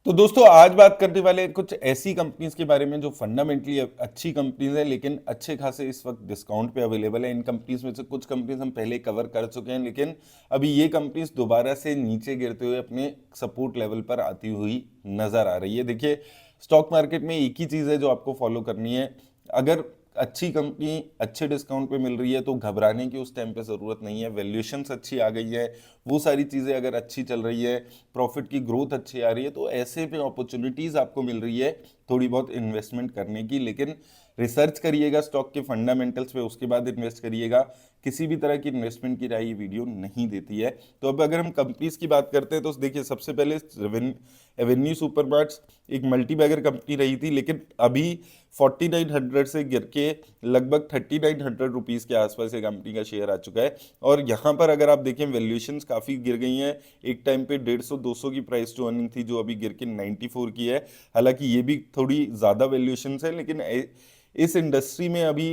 तो दोस्तों आज बात करने वाले हैं कुछ ऐसी कंपनीज के बारे में जो फंडामेंटली अच्छी कंपनीज हैं लेकिन अच्छे खासे इस वक्त डिस्काउंट पे अवेलेबल है। इन कंपनीज में से कुछ कंपनीज हम पहले कवर कर चुके हैं, लेकिन अभी ये कंपनीज दोबारा से नीचे गिरते हुए अपने सपोर्ट लेवल पर आती हुई नजर आ रही है। देखिए, स्टॉक मार्केट में एक ही चीज़ है जो आपको फॉलो करनी है। अगर अच्छी कंपनी अच्छे डिस्काउंट पे मिल रही है तो घबराने की उस टाइम पे ज़रूरत नहीं है। वैल्यूएशंस अच्छी आ गई है, वो सारी चीज़ें अगर अच्छी चल रही है, प्रॉफिट की ग्रोथ अच्छी आ रही है, तो ऐसे पे अपॉर्चुनिटीज़ आपको मिल रही है थोड़ी बहुत इन्वेस्टमेंट करने की। लेकिन रिसर्च करिएगा स्टॉक के फंडामेंटल्स पे, उसके बाद इन्वेस्ट करिएगा। किसी भी तरह की इन्वेस्टमेंट की राय ये वीडियो नहीं देती है। तो अब अगर हम कंपनीज की बात करते हैं तो देखिए, सबसे पहले एवेन्यू सुपरमार्ट्स एक मल्टी बैगर कंपनी रही थी, लेकिन अभी 4900 से गिर के लगभग 3900 रुपीज़ के आसपास ये कंपनी का शेयर आ चुका है। और यहाँ पर अगर आप देखें, वैल्यूएशंस काफ़ी गिर गई हैं। एक टाइम पे 150-200 की प्राइस टू अर्निंग थी, जो अभी गिर के 94 की है। हालांकि ये भी थोड़ी ज़्यादा वैल्यूएशंस है, लेकिन इस इंडस्ट्री में अभी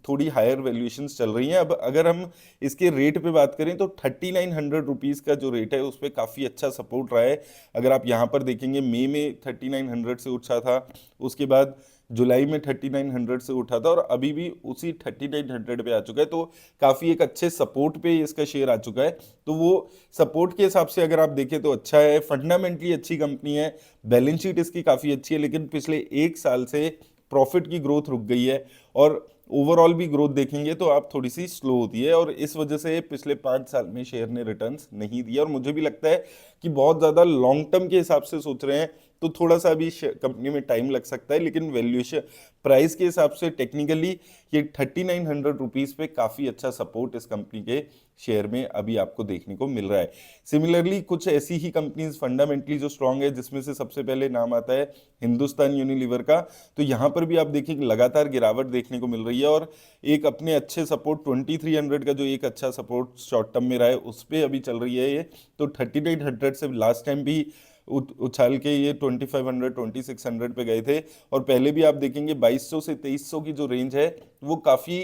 थोड़ी हायर वैल्यूएशंस चल रही हैं। अब अगर हम इसके रेट पे बात करें तो 3900 रुपीज़ का जो रेट है उस पर काफ़ी अच्छा सपोर्ट रहा है। अगर आप यहाँ पर देखेंगे, मई में 3900 से उठा था, उसके बाद जुलाई में 3900 से उठा था, और अभी भी उसी 3900 पे आ चुका है। तो काफ़ी एक अच्छे सपोर्ट पे इसका शेयर आ चुका है। तो वो सपोर्ट के हिसाब से अगर आप देखें तो अच्छा है, फंडामेंटली अच्छी कंपनी है। बैलेंस शीट इसकी काफ़ी अच्छी है, लेकिन पिछले एक साल से प्रॉफिट की ग्रोथ रुक गई है, और ओवरऑल भी ग्रोथ देखेंगे तो आप थोड़ी सी स्लो होती है, और इस वजह से पिछले 5 साल में शेयर ने रिटर्न्स नहीं दिया। और मुझे भी लगता है कि बहुत ज़्यादा लॉन्ग टर्म के हिसाब से सोच रहे हैं तो थोड़ा सा अभी कंपनी में टाइम लग सकता है। लेकिन वैल्यूएशन प्राइस के हिसाब से टेक्निकली ये 3900 रुपीज़ पे काफ़ी अच्छा सपोर्ट इस कंपनी के शेयर में अभी आपको देखने को मिल रहा है। सिमिलरली कुछ ऐसी ही कंपनीज फंडामेंटली जो स्ट्रांग है, जिसमें से सबसे पहले नाम आता है हिंदुस्तान यूनिलीवर का। तो यहाँ पर भी आप देखेंगे लगातार गिरावट देखने को मिल रही है, और एक अपने अच्छे सपोर्ट 2300 का जो एक अच्छा सपोर्ट शॉर्ट टर्म में रहा है उस पर अभी चल रही है ये। तो 3900 से लास्ट टाइम भी उछाल के ये 2500 2600 पे गए थे। और पहले भी आप देखेंगे 2200 से 2300 की जो रेंज है वो काफ़ी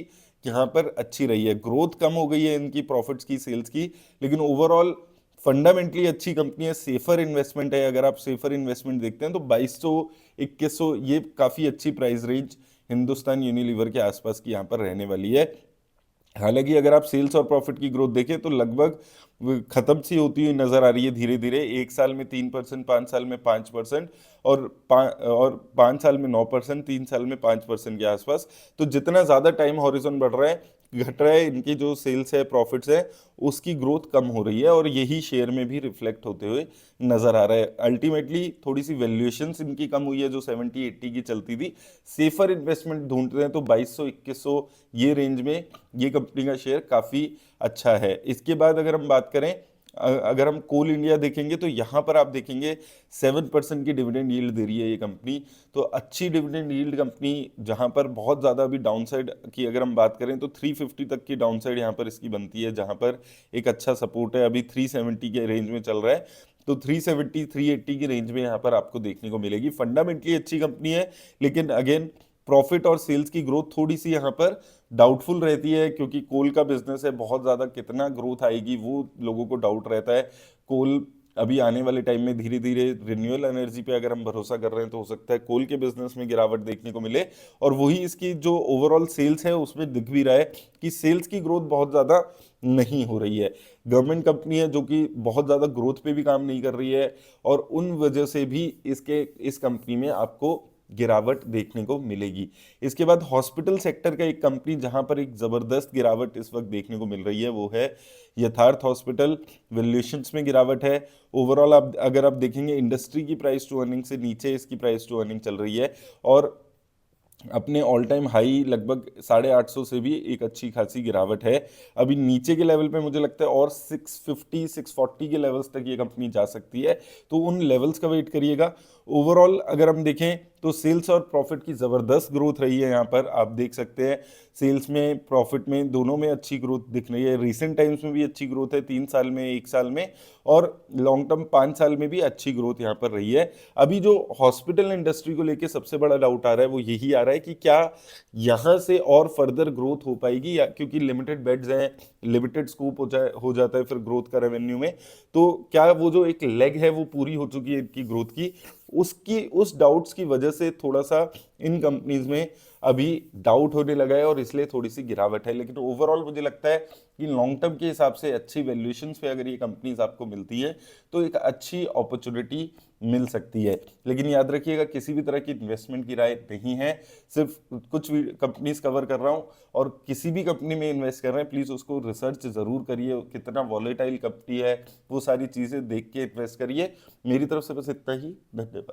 यहाँ पर अच्छी रही है। ग्रोथ कम हो गई है इनकी प्रॉफिट्स की, सेल्स की, लेकिन ओवरऑल फंडामेंटली अच्छी कंपनी है। सेफर इन्वेस्टमेंट है। अगर आप सेफर इन्वेस्टमेंट देखते हैं तो 2200 2100 ये काफ़ी अच्छी प्राइस रेंज हिंदुस्तान यूनिलीवर के आसपास की यहाँ पर रहने वाली है। हालांकि अगर आप सेल्स और प्रॉफिट की ग्रोथ देखें तो लगभग वो खत्म सी होती हुई नजर आ रही है धीरे धीरे। एक साल में 3%, 5 साल में 5%, और 5 साल में 9%, 3 साल में 5% के आसपास। तो जितना ज़्यादा टाइम हॉरिजॉन बढ़ रहा है, घट रहा है, इनकी जो सेल्स है, प्रॉफिट्स है, उसकी ग्रोथ कम हो रही है, और यही शेयर में भी रिफ्लेक्ट होते हुए नजर आ रहा है। अल्टीमेटली थोड़ी सी वैल्यूएशंस इनकी कम हुई है, जो 70-80 की चलती थी। सेफर इन्वेस्टमेंट ढूंढते हैं तो 2200 2100 ये रेंज में ये कंपनी का शेयर काफ़ी अच्छा है। इसके बाद अगर हम बात करें, अगर हम कोल इंडिया देखेंगे तो यहाँ पर आप देखेंगे 7% की डिविडेंड यील्ड दे रही है ये कंपनी। तो अच्छी डिविडेंड यील्ड कंपनी, जहाँ पर बहुत ज़्यादा अभी डाउनसाइड की अगर हम बात करें तो 350 तक की डाउनसाइड यहाँ पर इसकी बनती है, जहाँ पर एक अच्छा सपोर्ट है। अभी 370 के रेंज में चल रहा है, तो 370 380 की रेंज में यहाँ पर आपको देखने को मिलेगी। फंडामेंटली अच्छी कंपनी है, लेकिन अगेन प्रॉफिट और सेल्स की ग्रोथ थोड़ी सी यहाँ पर डाउटफुल रहती है, क्योंकि कोल का बिजनेस है। बहुत ज़्यादा कितना ग्रोथ आएगी वो लोगों को डाउट रहता है। कोल अभी आने वाले टाइम में धीरे धीरे रिन्यूएबल एनर्जी पे अगर हम भरोसा कर रहे हैं तो हो सकता है कोल के बिजनेस में गिरावट देखने को मिले। और वही इसकी जो ओवरऑल सेल्स है उसमें दिख भी रहा है कि सेल्स की ग्रोथ बहुत ज़्यादा नहीं हो रही है। गवर्नमेंट कंपनी है जो कि बहुत ज़्यादा ग्रोथ पे भी काम नहीं कर रही है, और उन वजह से भी इस कंपनी में आपको गिरावट देखने को मिलेगी। इसके बाद हॉस्पिटल सेक्टर का एक कंपनी जहां पर एक जबरदस्त गिरावट इस वक्त देखने को मिल रही है, वो है यथार्थ हॉस्पिटल। वैल्यूएशंस में गिरावट है। ओवरऑल आप अगर आप देखेंगे, इंडस्ट्री की प्राइस टू अर्निंग से नीचे इसकी प्राइस टू अर्निंग चल रही है, और अपने ऑल टाइम हाई लगभग 850 से भी एक अच्छी खासी गिरावट है। अभी नीचे के लेवल पे मुझे लगता है और 650 640 के लेवल्स तक ये कंपनी जा सकती है, तो उन लेवल्स का वेट करिएगा। ओवरऑल अगर हम देखें तो सेल्स और प्रॉफिट की ज़बरदस्त ग्रोथ रही है। यहाँ पर आप देख सकते हैं सेल्स में, प्रॉफिट में, दोनों में अच्छी ग्रोथ दिख रही है। रिसेंट टाइम्स में भी अच्छी ग्रोथ है, 3 साल में, 1 साल में, और लॉन्ग टर्म 5 साल में भी अच्छी ग्रोथ यहाँ पर रही है। अभी जो हॉस्पिटल इंडस्ट्री को लेके सबसे बड़ा डाउट आ रहा है वो यही आ रहा है कि क्या यहाँ से और फर्दर ग्रोथ हो पाएगी, या क्योंकि लिमिटेड बेड्स हैं, लिमिटेड स्कोप हो जाता है फिर ग्रोथ का रेवेन्यू में, तो क्या वो जो एक लेग है वो पूरी हो चुकी है इनकी ग्रोथ की। उस डाउट्स की वजह से थोड़ा सा इन कंपनीज में अभी डाउट होने लगा है और इसलिए थोड़ी सी गिरावट है। लेकिन ओवरऑल मुझे लगता है कि लॉन्ग टर्म के हिसाब से अच्छी वैल्यूएशंस पे अगर ये कंपनीज आपको मिलती है तो एक अच्छी अपॉर्चुनिटी मिल सकती है। लेकिन याद रखिएगा किसी भी तरह की इन्वेस्टमेंट की राय नहीं है, सिर्फ कुछ भी कंपनीज कवर कर रहा हूँ। और किसी भी कंपनी में इन्वेस्ट कर रहे हैं प्लीज़ उसको रिसर्च ज़रूर करिए, कितना वॉलेटाइल कंपनी है वो सारी चीज़ें देख के इन्वेस्ट करिए। मेरी तरफ से बस इतना ही, धन्यवाद।